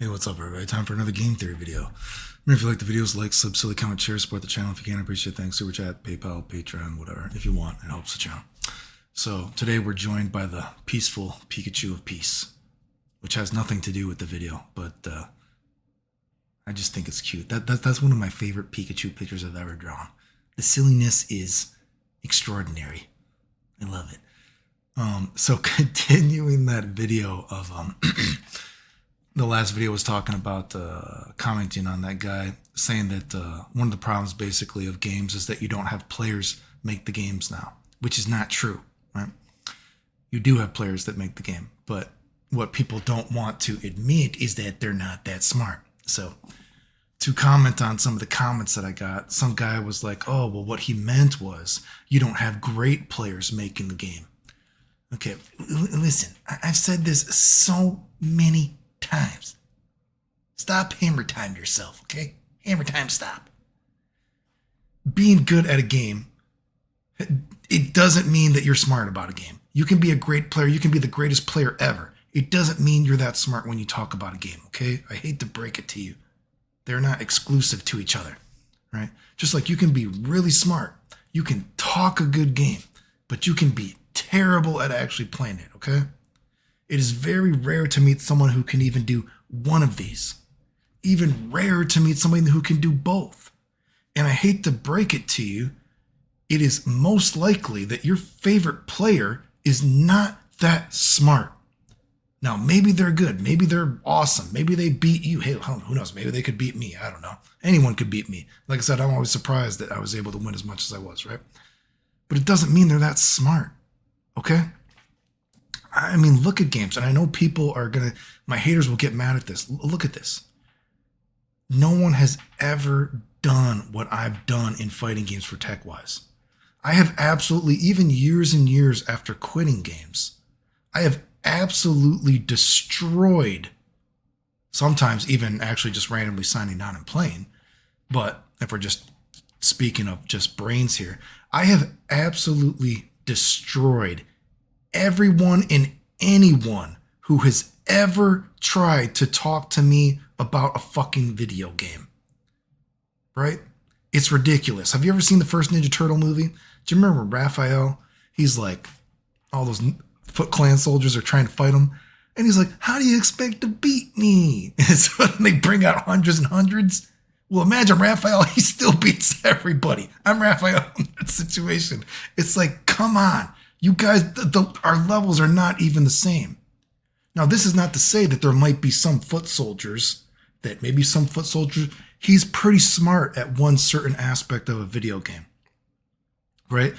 Hey, what's up, everybody? Time for another game theory video. Remember, if you like the videos, like, sub, silly, comment, share, support the channel if you can. I appreciate it. Thanks. Super chat, PayPal, Patreon, whatever. If you want, it helps the channel. So today we're joined by the peaceful Pikachu of peace, which has nothing to do with the video, but I just think it's cute. That's one of my favorite Pikachu pictures I've ever drawn. The silliness is extraordinary. I love it. So continuing that video of the last video was talking about commenting on that guy saying that one of the problems basically of games is that you don't have players make the games now, which is not true, right? You do have players that make the game, but what people don't want to admit is that they're not that smart. So to comment on some of the comments that I got, some guy was like, oh, well, what he meant was you don't have great players making the game. Okay, listen, I've said this so many times. Stop hammer time yourself, okay? Hammer time, stop. Being good at a game, it doesn't mean that you're smart about a game. You can be a great player. You can be the greatest player ever. It doesn't mean you're that smart when you talk about a game, okay? I hate to break it to you. They're not exclusive to each other, right? Just like you can be really smart. You can talk a good game, but you can be terrible at actually playing it, okay? It is very rare to meet someone who can even do one of these. Even rarer to meet somebody who can do both. And I hate to break it to you, it is most likely that your favorite player is not that smart. Now, maybe they're good. Maybe they're awesome. Maybe they beat you. Hey, who knows? Maybe they could beat me. I don't know. Anyone could beat me. Like I said, I'm always surprised that I was able to win as much as I was, right? But it doesn't mean they're that smart, okay? I mean, look at games, and I know people are my haters will get mad at this. Look at this. No one has ever done what I've done in fighting games for TechWise. I have absolutely, even years and years after quitting games, I have absolutely destroyed, sometimes even actually just randomly signing on and playing, but if we're just speaking of just brains here, I have absolutely destroyed everyone and anyone who has ever tried to talk to me about a fucking video game. Right? It's ridiculous. Have you ever seen the first Ninja Turtle movie? Do you remember Raphael? He's like, all those Foot Clan soldiers are trying to fight him. And he's like, how do you expect to beat me? And so they bring out hundreds and hundreds. Well, imagine Raphael, he still beats everybody. I'm Raphael in that situation. It's like, come on. You guys, our levels are not even the same. Now, this is not to say that there might be some foot soldiers, he's pretty smart at one certain aspect of a video game, right?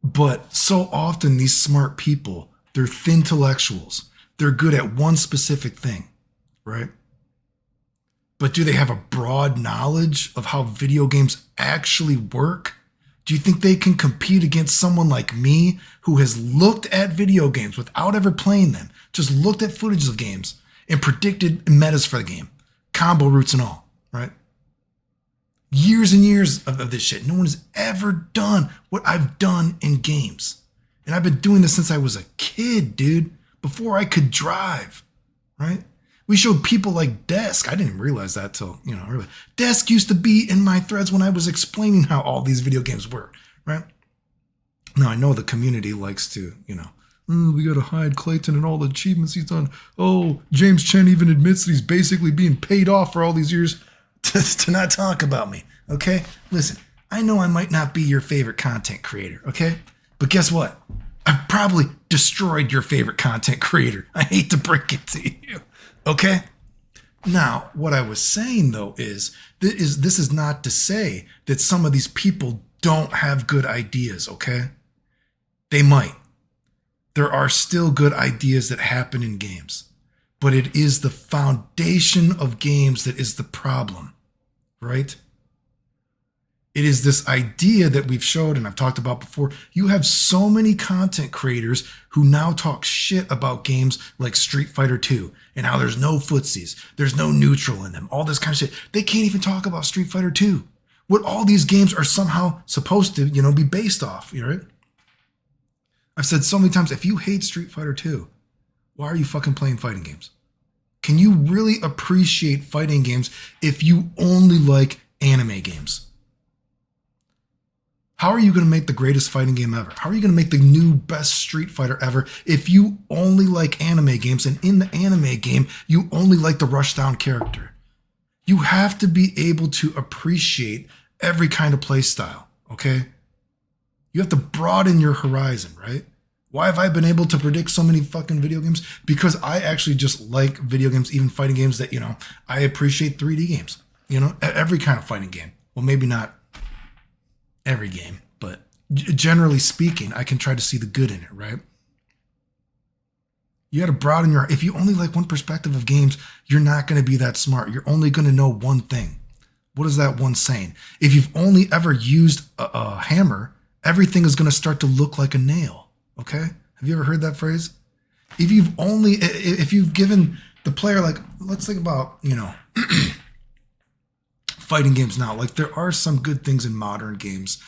But so often these smart people, they're thintellectuals. They're good at one specific thing, right? But do they have a broad knowledge of how video games actually work? Do you think they can compete against someone like me who has looked at video games without ever playing them, just looked at footage of games and predicted metas for the game, combo routes and all, right? Years and years of this shit. No one has ever done what I've done in games. And I've been doing this since I was a kid, dude, before I could drive, right? We showed people like Desk. I didn't realize that till, early. Desk used to be in my threads when I was explaining how all these video games work, right? Now, I know the community likes to, we got to hide Clayton and all the achievements he's done. Oh, James Chen even admits that he's basically being paid off for all these years to not talk about me, okay? Listen, I know I might not be your favorite content creator, okay? But guess what? I've probably destroyed your favorite content creator. I hate to break it to you. Okay? Now, what I was saying, though, is this is not to say that some of these people don't have good ideas, okay? They might. There are still good ideas that happen in games. But it is the foundation of games that is the problem, right? It is this idea that we've showed and I've talked about before. You have so many content creators who now talk shit about games like Street Fighter 2 and how there's no footsies, there's no neutral in them, all this kind of shit. They can't even talk about Street Fighter 2. What all these games are somehow supposed to, be based off, right? I've said so many times, if you hate Street Fighter 2, why are you fucking playing fighting games? Can you really appreciate fighting games if you only like anime games? How are you going to make the greatest fighting game ever? How are you going to make the new best Street Fighter ever if you only like anime games, and in the anime game, you only like the rushdown character? You have to be able to appreciate every kind of play style, okay? You have to broaden your horizon, right? Why have I been able to predict so many fucking video games? Because I actually just like video games, even fighting games that, I appreciate 3D games, every kind of fighting game. Well, maybe not every game, but generally speaking, I can try to see the good in it, right? You got to broaden your, if you only like one perspective of games, you're not going to be that smart. You're only going to know one thing. What is that one saying? If you've only ever used a hammer, everything is going to start to look like a nail. Okay? Have you ever heard that phrase? If you've given the player, like, let's think about, fighting games now. Like, there are some good things in modern games,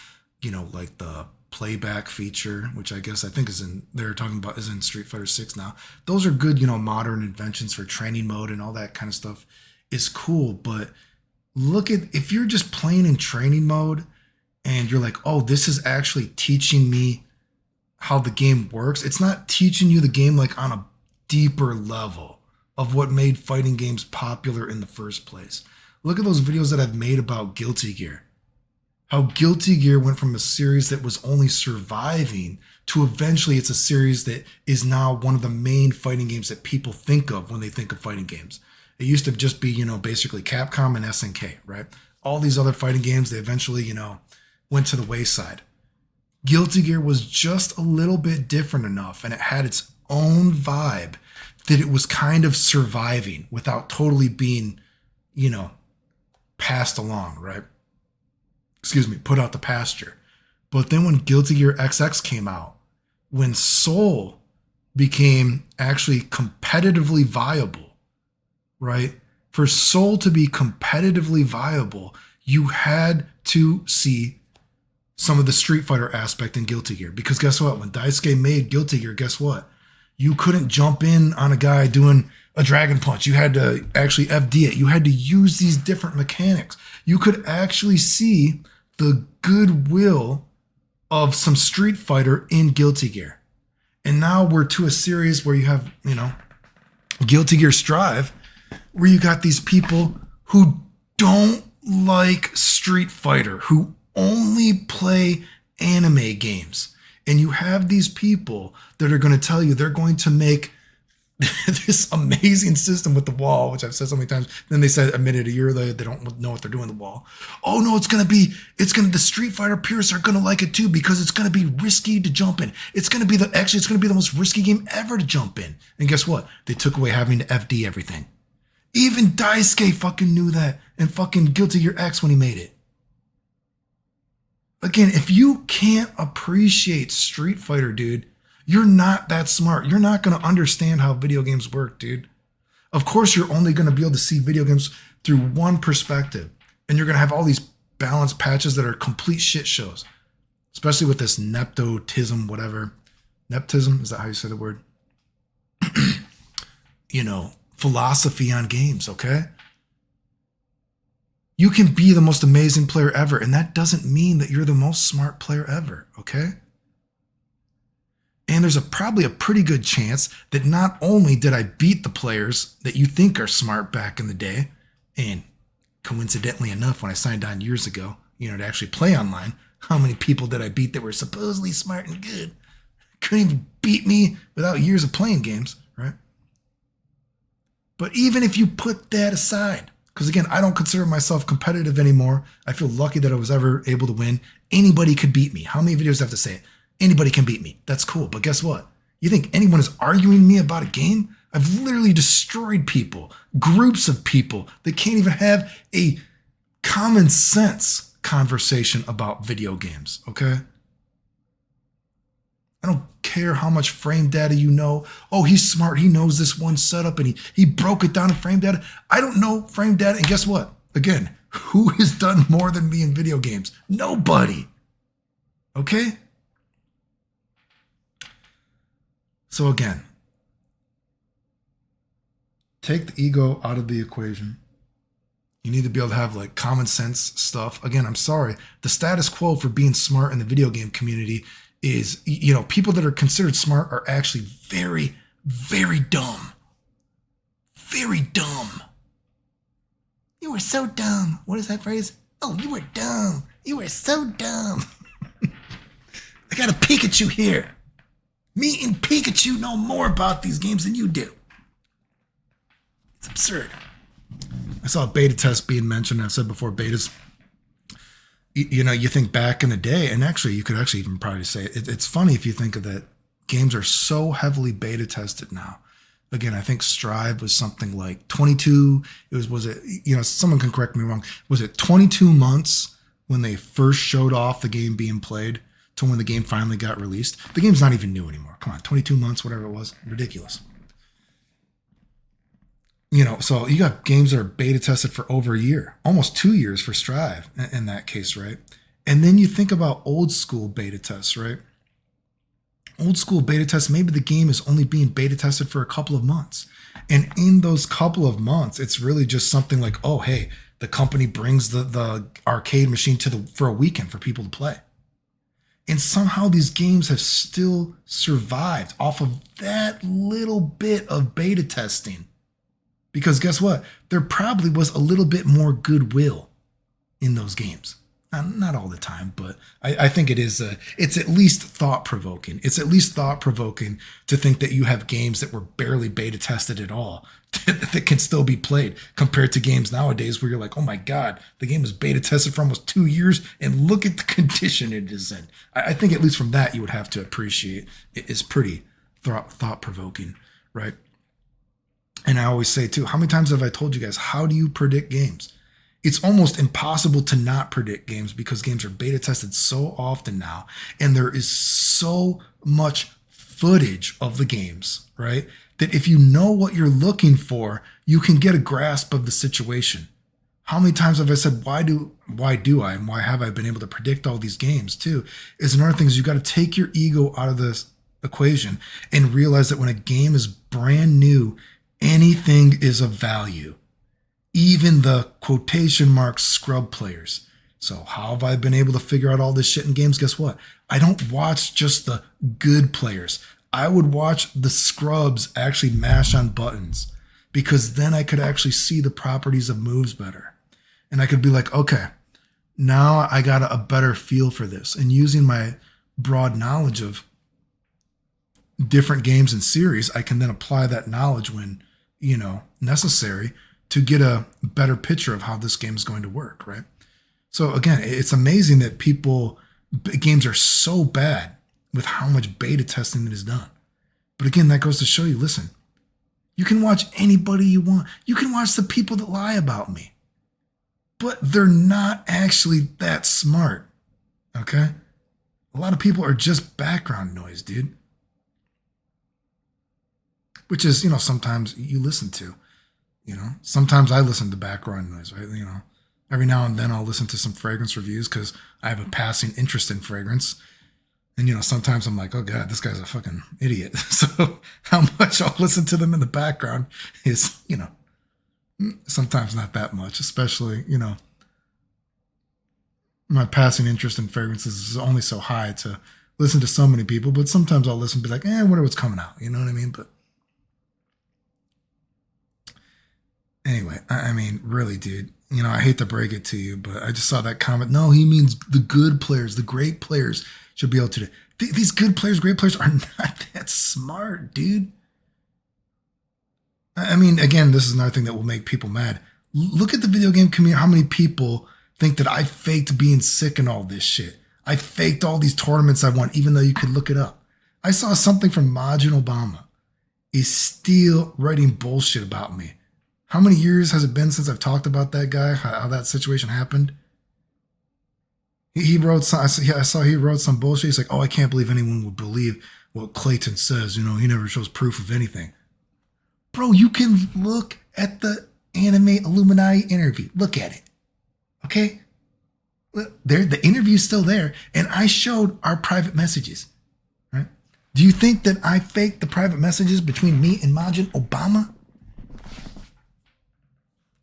like the playback feature, which I think they're talking about is in Street Fighter 6 now. Those are good, modern inventions for training mode and all that kind of stuff is cool. But if you're just playing in training mode and you're like, oh, this is actually teaching me how the game works. It's not teaching you the game like on a deeper level of what made fighting games popular in the first place. Look at those videos that I've made about Guilty Gear. How Guilty Gear went from a series that was only surviving to eventually it's a series that is now one of the main fighting games that people think of when they think of fighting games. It used to just be, basically Capcom and SNK, right? All these other fighting games, they eventually, went to the wayside. Guilty Gear was just a little bit different enough, and it had its own vibe that it was kind of surviving without totally being, passed along, right? Put out the pasture. But then when Guilty Gear XX came out, when Soul became actually competitively viable, right? For Soul to be competitively viable, you had to see some of the Street Fighter aspect in Guilty Gear. Because guess what? When Daisuke made Guilty Gear, guess what? You couldn't jump in on a guy doing a dragon punch. You had to actually FD it. You had to use these different mechanics. You could actually see the goodwill of some Street Fighter in Guilty Gear. And now we're to a series where you have, Guilty Gear Strive, where you got these people who don't like Street Fighter, who only play anime games. And you have these people that are going to tell you they're going to make this amazing system with the wall, which I've said so many times. Then they said a minute, a year later, they don't know what they're doing with the wall. Oh no, the Street Fighter purists are going to like it too, because it's going to be risky to jump in. It's going to be the most risky game ever to jump in. And guess what? They took away having to FD everything. Even Daisuke fucking knew that in fucking Guilty Gear X when he made it. Again, if you can't appreciate Street Fighter, dude, you're not that smart. You're not going to understand how video games work, dude. Of course, you're only going to be able to see video games through one perspective. And you're going to have all these balanced patches that are complete shit shows. Especially with this nepotism, whatever. Nepotism, is that how you say the word? Philosophy on games, okay? You can be the most amazing player ever, and that doesn't mean that you're the most smart player ever, okay? And there's probably a pretty good chance that not only did I beat the players that you think are smart back in the day, and coincidentally enough, when I signed on years ago, to actually play online, how many people did I beat that were supposedly smart and good? Couldn't even beat me without years of playing games, right? But even if you put that aside, because again, I don't consider myself competitive anymore. I feel lucky that I was ever able to win. Anybody could beat me. How many videos do I have to say it? Anybody can beat me. That's cool. But guess what? You think anyone is arguing with me about a game? I've literally destroyed people, groups of people that can't even have a common sense conversation about video games, okay? I don't care how much frame data you know. Oh, he's smart. He knows this one setup and he broke it down in frame data. I don't know frame data. And guess what? Again, who has done more than me in video games? Nobody. Okay? So again, take the ego out of the equation. You need to be able to have like common sense stuff. Again, I'm sorry. The status quo for being smart in the video game community is, you know, people that are considered smart are actually very, very dumb. Very dumb. You were so dumb. What is that phrase? Oh, you were dumb. You were so dumb. I got a Pikachu here. Me and Pikachu know more about these games than you do. It's absurd. I saw a beta test being mentioned. I've said before, betas, you know, you think back in the day, and actually you could actually even probably say it's funny if you think of that. Games are so heavily beta tested now. Again, I think Strive was something like 22. Was it, you know, someone can correct me wrong. Was it 22 months when they first showed off the game being played to when the game finally got released? The game's not even new anymore. Come on, 22 months, whatever it was. Ridiculous. You know, so you got games that are beta tested for over a year, almost 2 years for Strive in that case, right? And then you think about old school beta tests, right? Old school beta tests, maybe the game is only being beta tested for a couple of months. And in those couple of months, it's really just something like, oh, hey, the company brings the arcade machine for a weekend for people to play. And somehow these games have still survived off of that little bit of beta testing. Because guess what? There probably was a little bit more goodwill in those games. Not all the time, but I think it's at least thought-provoking. It's at least thought-provoking to think that you have games that were barely beta tested at all that can still be played compared to games nowadays where you're like, oh my God, the game was beta tested for almost 2 years and look at the condition it is in. I think at least from that you would have to appreciate it is pretty thought-provoking, right? And I always say too, how many times have I told you guys, how do you predict games? It's almost impossible to not predict games because games are beta tested so often now. And there is so much footage of the games, right? That if you know what you're looking for, you can get a grasp of the situation. How many times have I said, why do I, and why have I been able to predict all these games too? Is another thing is you got to take your ego out of this equation and realize that when a game is brand new, anything is of value. Even the quotation mark scrub players. So how have I been able to figure out all this shit in games? Guess what? I don't watch just the good players. I would watch the scrubs actually mash on buttons because then I could actually see the properties of moves better. And I could be like, okay, now I got a better feel for this. And using my broad knowledge of different games and series, I can then apply that knowledge when, you know, necessary to get a better picture of how this game is going to work, right? So again, it's amazing that games are so bad with how much beta testing that is done. But again, that goes to show you, listen, you can watch anybody you want. You can watch the people that lie about me, but they're not actually that smart, okay? A lot of people are just background noise, dude. Which is, you know, sometimes you listen to. You know, sometimes I listen to background noise, right? You know, every now and then I'll listen to some fragrance reviews because I have a passing interest in fragrance. And, you know, sometimes I'm like, oh God, this guy's a fucking idiot. So how much I'll listen to them in the background is, you know, sometimes not that much, especially, you know, my passing interest in fragrances is only so high to listen to so many people, but sometimes I'll listen and be like, I wonder what's coming out. You know what I mean? But anyway, I mean, really, dude, you know, I hate to break it to you, but I just saw that comment. No, he means the good players, the great players should be able to do. These good players, great players are not that smart, dude. I mean, again, this is another thing that will make people mad. Look at the video game community. How many people think that I faked being sick and all this shit? I faked all these tournaments I won, even though you could look it up. I saw something from Majin Obama is still writing bullshit about me. How many years has it been since I've talked about that guy, how that situation happened? He wrote some, I saw he wrote some bullshit. He's like, oh, I can't believe anyone would believe what Clayton says. You know, he never shows proof of anything. Bro, you can look at the Anime Illuminati interview. Look at it. Okay? The interview's still there. And I showed our private messages. Right? Do you think that I faked the private messages between me and Majin Obama?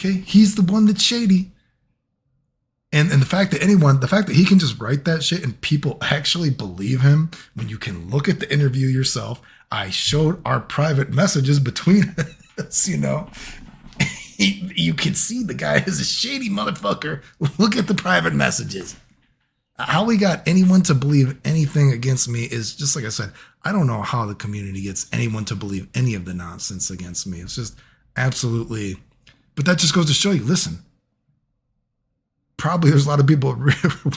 Okay, he's the one that's shady. And the fact that he can just write that shit and people actually believe him when you can look at the interview yourself. I showed our private messages between us, you know. You can see the guy is a shady motherfucker. Look at the private messages. How we got anyone to believe anything against me is just like I said, I don't know how the community gets anyone to believe any of the nonsense against me. It's just absolutely, but that just goes to show you, listen, probably there's a lot of people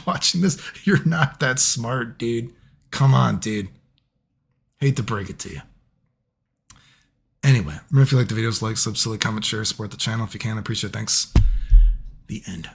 watching this. You're not that smart, dude. Come on, dude. Hate to break it to you. Anyway, remember if you like the videos, like, sub, comment, share, support the channel if you can. I appreciate it. Thanks. The end.